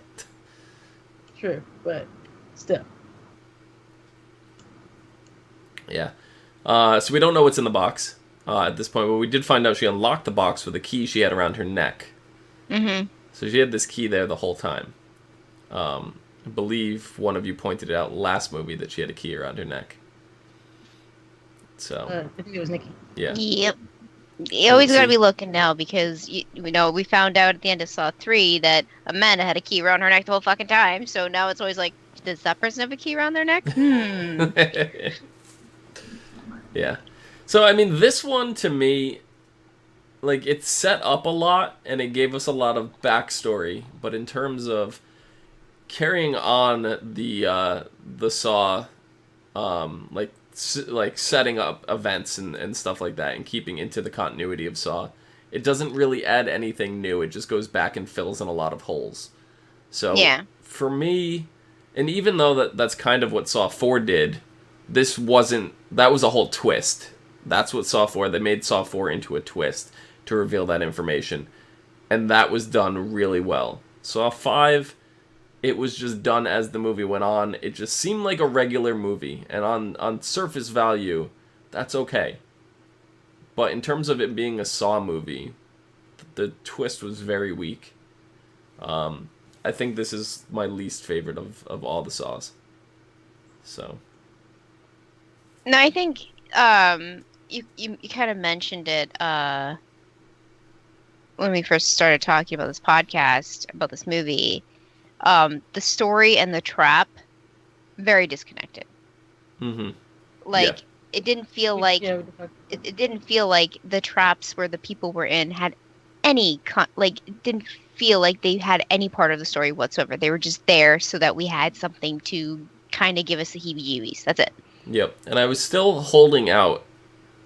True, but still. Yeah. So we don't know what's in the box at this point, but we did find out she unlocked the box with a key she had around her neck. Mm-hmm. So she had this key there the whole time. I believe one of you pointed it out last movie that she had a key around her neck. So, I think it was Nikki. yeah. Yep. You always gotta be looking now because we found out at the end of Saw 3 that Amanda had a key around her neck the whole fucking time. So now it's always like, does that person have a key around their neck? Yeah. So, I mean, this one to me, like, it's set up a lot and it gave us a lot of backstory, but in terms of carrying on the Saw, like setting up events and stuff like that and keeping into the continuity of Saw, it doesn't really add anything new. It just goes back and fills in a lot of holes. So, Yeah. for me, and even though that's kind of what Saw 4 did, that was a whole twist. That's what Saw 4, they made Saw 4 into a twist to reveal that information. And that was done really well. Saw 5, it was just done as the movie went on. It just seemed like a regular movie. And on surface value, that's okay. But in terms of it being a Saw movie, the twist was very weak. I think this is my least favorite of all the Saws. So. No, I think you kind of mentioned it when we first started talking about this podcast, about this movie. The story and the trap, very disconnected. Mm-hmm. Like, it didn't feel like it didn't feel like the traps where the people were in had any it didn't feel like they had any part of the story whatsoever. They were just there so that we had something to kind of give us the heebie-jeebies. That's it. Yep, and I was still holding out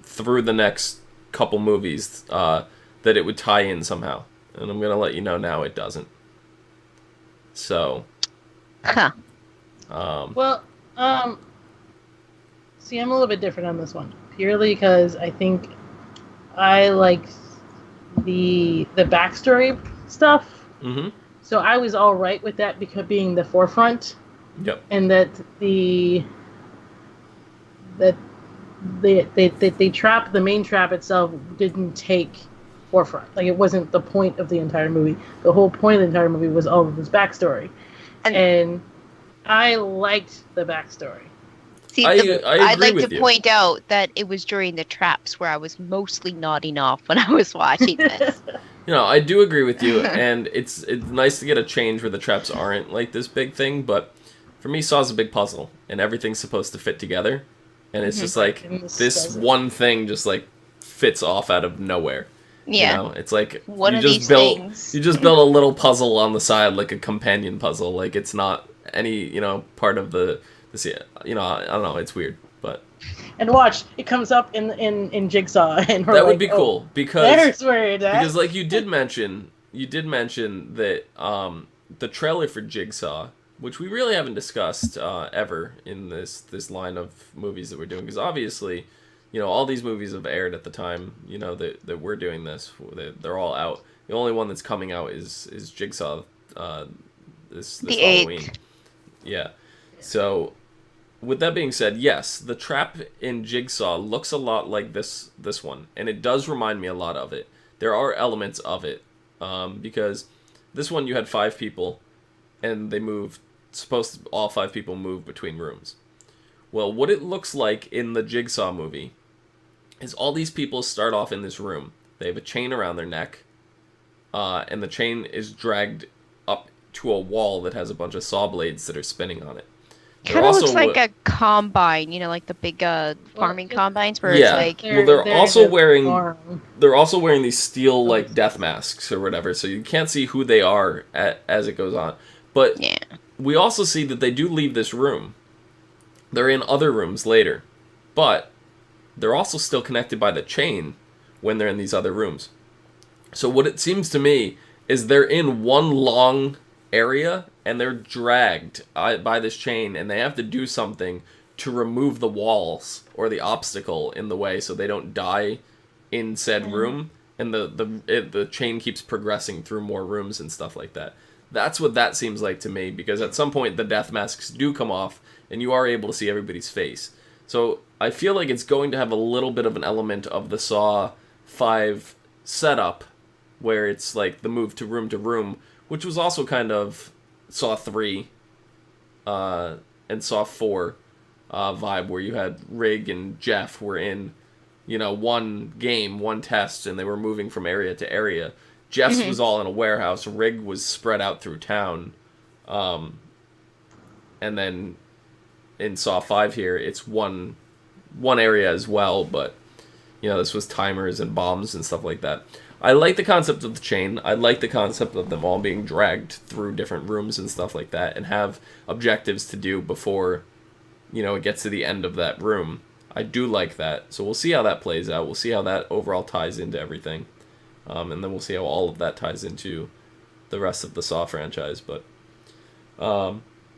through the next couple movies that it would tie in somehow, and I'm gonna let you know now it doesn't. So, Huh. See, I'm a little bit different on this one, purely because I think I like the backstory stuff. Mm-hmm. So I was all right with that because being the forefront. Yep. And that the trap, the main trap itself, didn't take forefront. Like, it wasn't the point of the entire movie. The whole point of the entire movie was all of this backstory, and I liked the backstory. See, I'd like to point out that it was during the traps where I was mostly nodding off when I was watching this. I do agree with you, and it's nice to get a change where the traps aren't like this big thing, but for me, Saw's a big puzzle, and everything's supposed to fit together, and it's just like, this one thing just, like, fits off out of nowhere. Yeah. It's like, you just built a little puzzle on the side, like a companion puzzle, like it's not any, part of the I don't know, it's weird, but... And watch, it comes up in Jigsaw, and we're that would be cool, because... There's where it is. Because, like, you did mention that, the trailer for Jigsaw, which we really haven't discussed ever in this line of movies that we're doing, because obviously, all these movies have aired at the time, that we're doing this. They're all out. The only one that's coming out is Jigsaw this Halloween. 8th. Yeah. So, with that being said, yes, the trap in Jigsaw looks a lot like this one, and it does remind me a lot of it. There are elements of it, because this one you had 5 people, and they moved. All 5 people move between rooms. Well, what it looks like in the Jigsaw movie is all these people start off in this room. They have a chain around their neck, and the chain is dragged up to a wall that has a bunch of saw blades that are spinning on it. Kind of looks like a combine, like the big farming combines where it's like... They're also wearing these steel, like, death masks or whatever, so you can't see who they are as it goes on. But we also see that they do leave this room. They're in other rooms later. But they're also still connected by the chain when they're in these other rooms. So what it seems to me is they're in one long area, and they're dragged by this chain, and they have to do something to remove the walls or the obstacle in the way so they don't die in said room, and the chain keeps progressing through more rooms and stuff like that. That's what that seems like to me, because at some point the death masks do come off, and you are able to see everybody's face. So I feel like it's going to have a little bit of an element of the Saw 5 setup, where it's like the move to room, which was also kind of Saw 3 and Saw 4 vibe, where you had Rig and Jeff were in, one game, one test, and they were moving from area to area. Jeff's was all in a warehouse. Rig was spread out through town. And then in Saw 5 here, it's one area as well, but, this was timers and bombs and stuff like that. I like the concept of the chain. I like the concept of them all being dragged through different rooms and stuff like that, and have objectives to do before, it gets to the end of that room. I do like that. So we'll see how that plays out. We'll see how that overall ties into everything. And then we'll see how all of that ties into the rest of the Saw franchise. But, I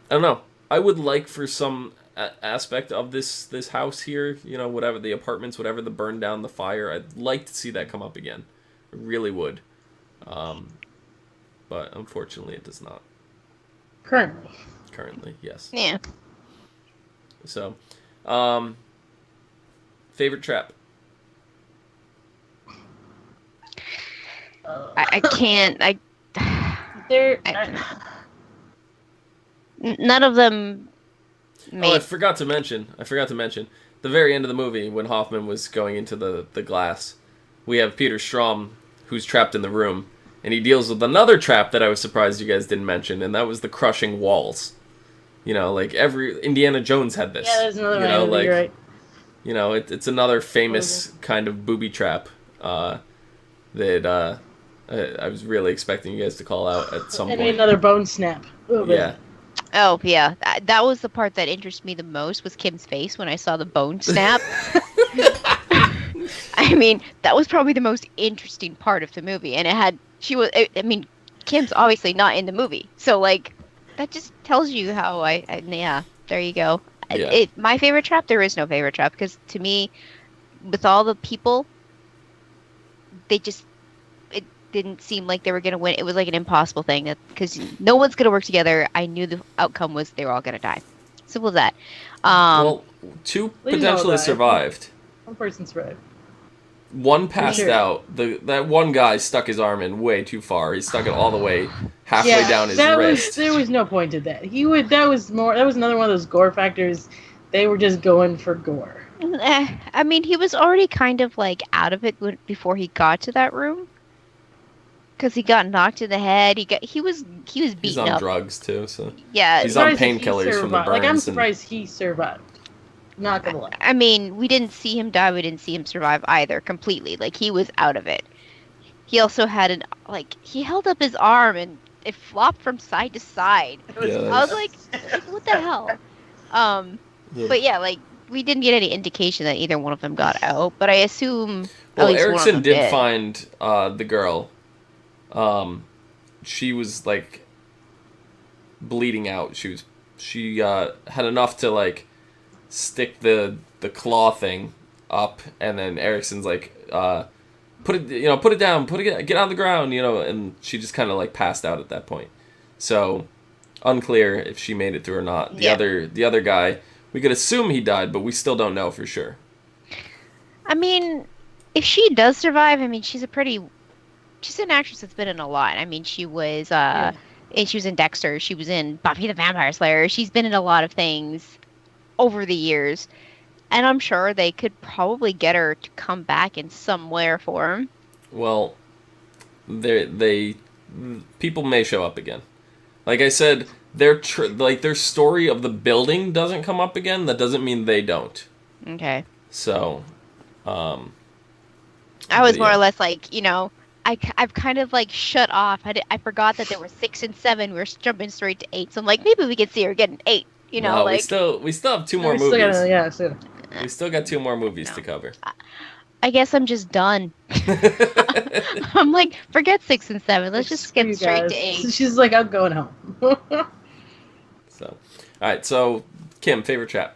don't know. I would like for some aspect of this house here, whatever the apartments, whatever the burn down, the fire, I'd like to see that come up again. It really would. But unfortunately, it does not. Currently, yes. Yeah. So, favorite trap? I can't. There. None of them made. Oh, I forgot to mention. The very end of the movie, when Hoffman was going into the glass, we have Peter Strahm, who's trapped in the room, and he deals with another trap that I was surprised you guys didn't mention, and that was the crushing walls. You know, like every Indiana Jones had this. Yeah, there's another you know, one. like, You're right. You know, it's another famous kind of booby trap that I was really expecting you guys to call out at some And point. another bone snap. Yeah. Oh yeah, that was the part that interested me the most, was Kim's face when I saw the bone snap. I mean, that was probably the most interesting part of the movie, and I mean, Kim's obviously not in the movie, so like, that just tells you how yeah, there you go. Yeah. My favorite trap, there is no favorite trap, because to me, with all the people, it didn't seem like they were going to win. It was like an impossible thing, because no one's going to work together. I knew the outcome was they were all going to die. Simple as that. Well, two Please potentially don't die. survived. One person survived. One passed Sure. out. That one guy stuck his arm in way too far. He stuck it all the way halfway down his wrist. There was no point to that. That was another one of those gore factors. They were just going for gore. I mean, he was already kind of like out of it before he got to that room, because he got knocked in the head. He was beaten He's on up. drugs too, so Yeah, he's on Surprised if he painkillers from the survived. burns. Like, I'm surprised he survived. Not gonna lie. I mean, we didn't see him die. We didn't see him survive either completely. Like, he was out of it. He also had he held up his arm and it flopped from side to side. Yeah, I was like, what the hell? Yeah. But yeah, like, we didn't get any indication that either one of them got out. But I assume Well, at least Erickson one of them did did. find the girl. She was like bleeding out. She had enough to like stick the claw thing up, and then Erickson's like, put it down, get on the ground, and she just kind of like passed out at that point. So unclear if she made it through or not. The other guy, we could assume he died, but we still don't know for sure. I mean, if she does survive, I mean, she's an actress that's been in a lot. I mean, she was she was in Dexter, she was in Buffy the Vampire Slayer. She's been in a lot of things over the years, and I'm sure they could probably get her to come back in some way or form. Well, people may show up again. Like I said, their story of the building doesn't come up again. That doesn't mean they don't. Okay. So, I was more yeah. or less like, I've kind of like shut off. I forgot that there were 6 and 7. We were jumping straight to 8. So I'm like, maybe we could see her get an 8. No, like we still have 2 more We movies. still gotta, We still got 2 more movies to cover. I guess I'm just done. I'm like, forget 6 and 7. Let's just skip You straight guys. to 8. She's like, I'm going home. So, all right. So, Kim, favorite trap.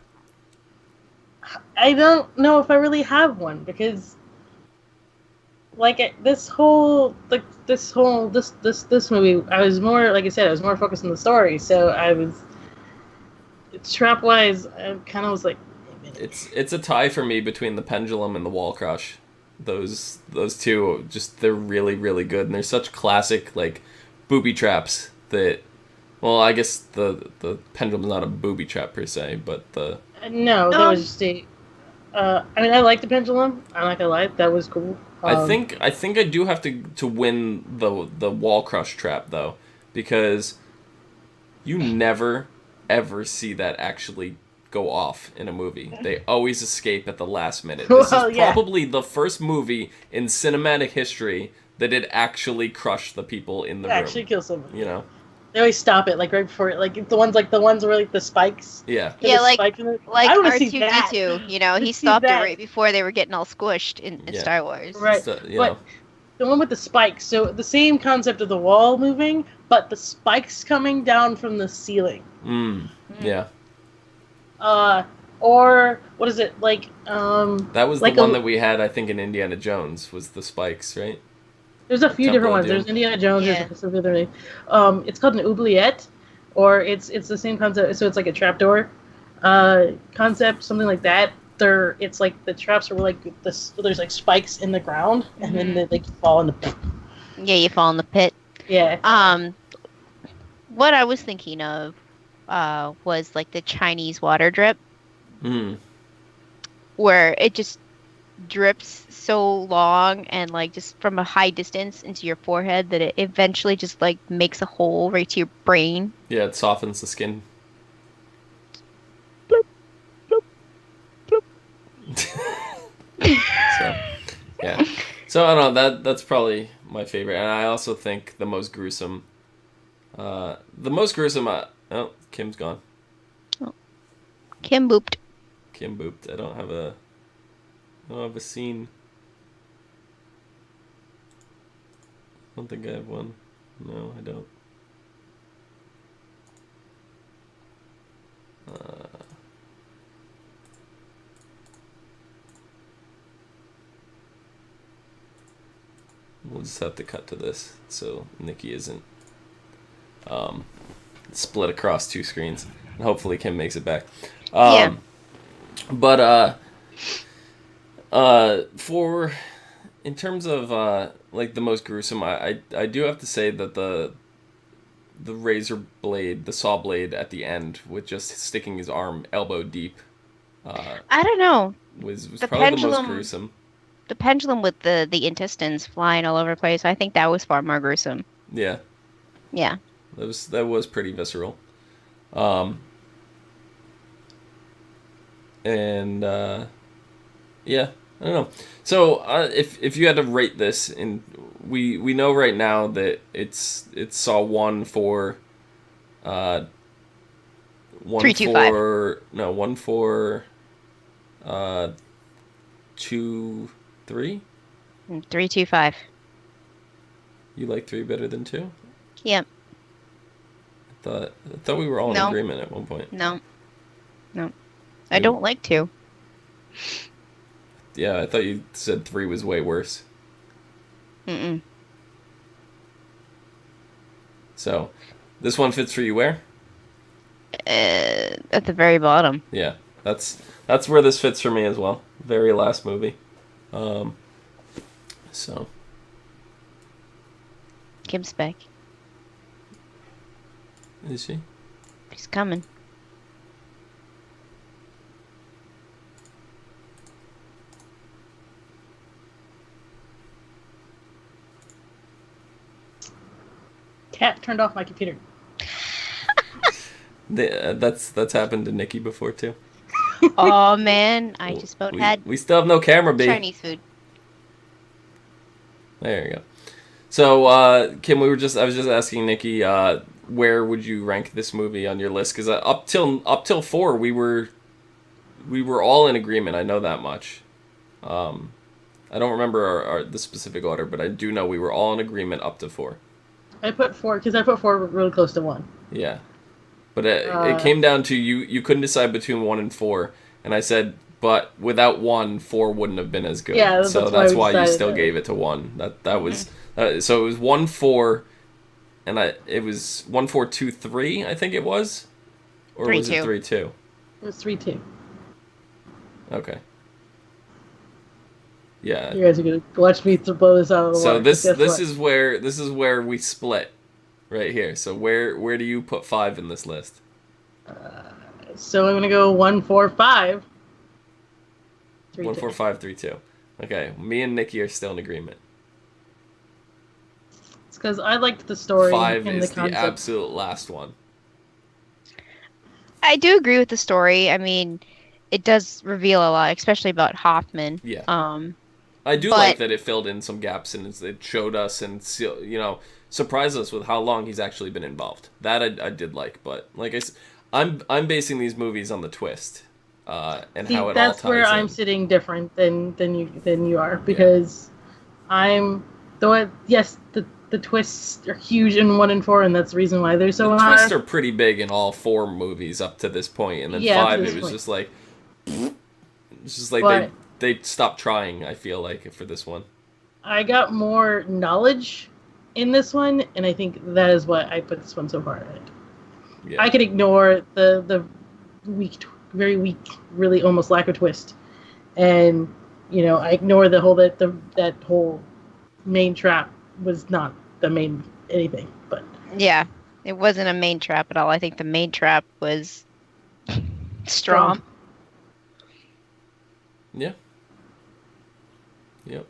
I don't know if I really have one, because like this movie, I was more, like I said, I was more focused on the story. So trap wise, I kind of was like, It's a tie for me between the pendulum and the wall crush. Those two, just they're really, really good, and they're such classic like booby traps that. Well, I guess the pendulum's not a booby trap per se, but the. No, that was just I mean, I like the pendulum. I'm not gonna lie, that was cool. I think I do have to win the wall crush trap though, because you never ever see that actually go off in a movie. They always escape at the last minute. This is probably the first movie in cinematic history that it actually crushed the people in the room. Actually kill someone. They always stop it, like right before it, like the ones where like the spikes. Yeah. Yeah, like I wanna see that. R2-D2. He stopped it right before they were getting all squished in Star Wars. Right. So, but the one with the spikes, so the same concept of the wall moving, but the spikes coming down from the ceiling. Yeah. Or what is it like? That was like the one that we had, I think, in Indiana Jones, was the spikes, right? There's a few Temple different of ones. Doom. There's Indiana Jones. Yeah. There's a specific other name. It's called an oubliette, or it's the same concept. So it's like a trapdoor concept, something like that. It's like the traps are like this. There's like spikes in the ground, and then they fall in the pit. Yeah, you fall in the pit. Yeah. What I was thinking of was like the Chinese water drip, where it just drips so long and like just from a high distance into your forehead that it eventually just like makes a hole right to your brain. Yeah, it softens the skin. Bloop, bloop, bloop. So, yeah. So I don't know. That's probably my favorite, and I also think the most gruesome. Oh, Kim's gone. Kim booped. Kim booped. I don't have a scene. I don't think I have one. No, I don't. We'll just have to cut to this so Nikki isn't split across two screens, and hopefully Kim makes it back. Yeah. But for in terms of like the most gruesome, I do have to say that the razor blade, the saw blade at the end with just sticking his arm elbow deep, I don't know. was The probably the most pendulum- gruesome. The pendulum with the intestines flying all over the place, I think that was far more gruesome. Yeah, Yeah. that was pretty visceral. And yeah, I don't know. So if you had to rate this, and we know right now that it's Saw 1 for 1 325. for no 1 for 2 3. 325. You like 3 better than 2? Yep. I thought we were all in No. agreement at one point. No. I don't like to. Yeah, I thought you said 3 was way worse. Mm-mm. So, this one fits for you where? At the very bottom. Yeah, that's where this fits for me as well. Very last movie. So. Kim's back. Is she? He's coming. Cat turned off my computer. That's happened to Nikki before too. Oh man, I just about had We still have no camera, B. Chinese food. There you go. So, Kim, I was just asking Nikki, where would you rank this movie on your list? Because up till 4, we were all in agreement. I know that much. I don't remember the specific order, but I do know we were all in agreement up to 4. I put 4 because I put 4 really close to 1. Yeah, but it came down to you couldn't decide between 1 and 4, and I said, but without 1, 4 wouldn't have been as good. Yeah, so that's why why we you decided still that. gave it to 1. That was so it was 1 4, and it was 1 4 2 3. I think it was, or 3, was 2. it 3 2? It was 3-2. Okay. Yeah. You guys are gonna watch me blow this out of the So water. this Guess what? is where we split, right here. So where do you put 5 in this list? So I'm gonna go 1, 4, 5. 3, 1 4 5 3 2. Okay, me and Nikki are still in agreement. It's because I liked the story 5 and is the the concept. absolute last one. I do agree with the story. I mean, it does reveal a lot, especially about Hoffman. Yeah. Um, I do But- like that it filled in some gaps and it showed us and surprised us with how long he's actually been involved. That I did like, but like I said, I'm basing these movies on the twist and See, how it that's all ties where in. I'm sitting different than you are because yes, the twists are huge in 1 and 4, and that's the reason why they're so The high. twists are pretty big in all 4 movies up to this point, and then Yeah, up to 5 this it was point. just like, it's just like But- they stopped trying. I feel like for this one. I got more knowledge in this one, and I think that is what I put this one so far at. Yeah. I could ignore the weak, very weak, really almost lack of twist, and I ignore the whole that whole main trap was not the main anything, but Yeah, it wasn't a main trap at all. I think the main trap was Strom. Yeah. Yep.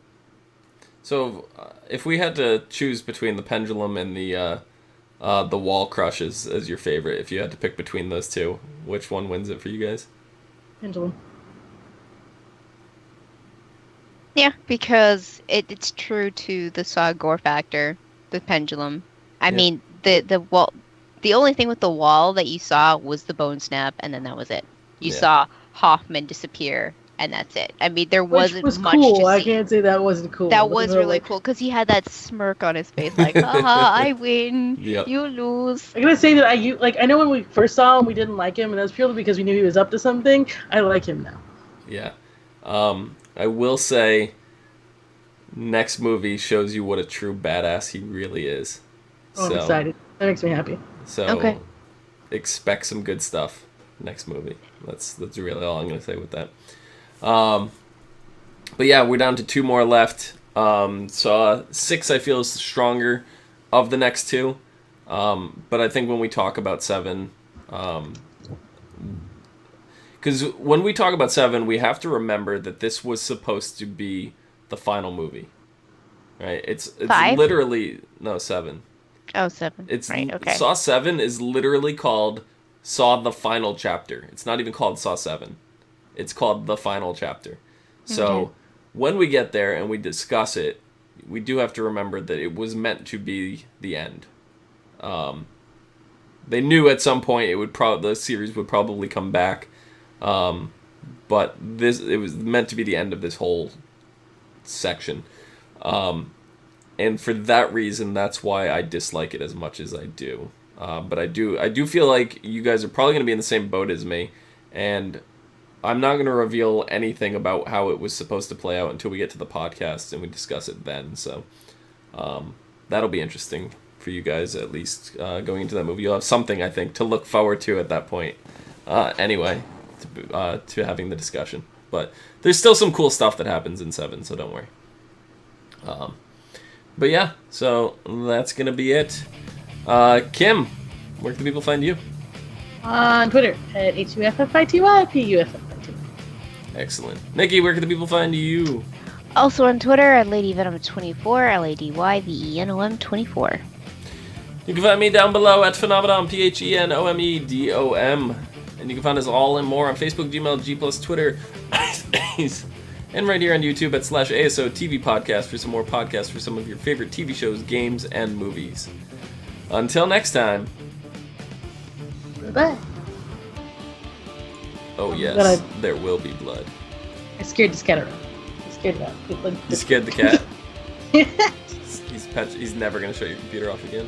So, if we had to choose between the pendulum and the wall crush as your favorite, if you had to pick between those two, which one wins it for you guys? pendulum. Yeah, because it's true to the Saw gore factor, the pendulum. I mean, the wall. The only thing with the wall that you saw was the bone snap, and then that was it. You saw Hoffman disappear, and that's it. I mean, there wasn't Which was much cool. to see. I can't say that wasn't cool. That was really cool because he had that smirk on his face, like, haha, I win, you lose. I'm gonna say that I know when we first saw him, we didn't like him, and that's purely because we knew he was up to something. I like him now. Yeah. I will say, next movie shows you what a true badass he really is. Oh, I'm excited. That makes me happy. So, expect some good stuff next movie. That's really all I'm going to say with that. But yeah, we're down to 2 more left. So 6 I feel is stronger of the next 2. But I think when we talk about 7, because when we talk about 7, we have to remember that this was supposed to be the final movie. Right? It's 5? literally 7. Oh, 7. It's right, okay. Saw 7 is literally called Saw the Final Chapter. It's not even called Saw 7. It's called the Final Chapter. So when we get there and we discuss it, we do have to remember that it was meant to be the end. They knew at some point the series would probably come back, but it was meant to be the end of this whole section. And for that reason, that's why I dislike it as much as I do. But I do feel like you guys are probably going to be in the same boat as me, and I'm not going to reveal anything about how it was supposed to play out until we get to the podcast and we discuss it then. So that'll be interesting for you guys, at least going into that movie. You'll have something, I think, to look forward to at that point. Anyway, to having the discussion. But there's still some cool stuff that happens in 7, so don't worry. But yeah, so that's going to be it. Kim, where can people find you? On Twitter at HUFFITY, Excellent. Nikki, where can the people find you? Also on Twitter at LadyVenom24, LadyVenom24. You can find me down below at Phenomenon, PHENOMEDOM. And you can find us all and more on Facebook, Gmail, G+, Twitter, and right here on YouTube at /ASO TV Podcast for some more podcasts for some of your favorite TV shows, games, and movies. Until next time. Bye. Oh yes, there will be blood. I scared this cat around. I scared it out. You scared the cat? He's never going to shut your computer off again.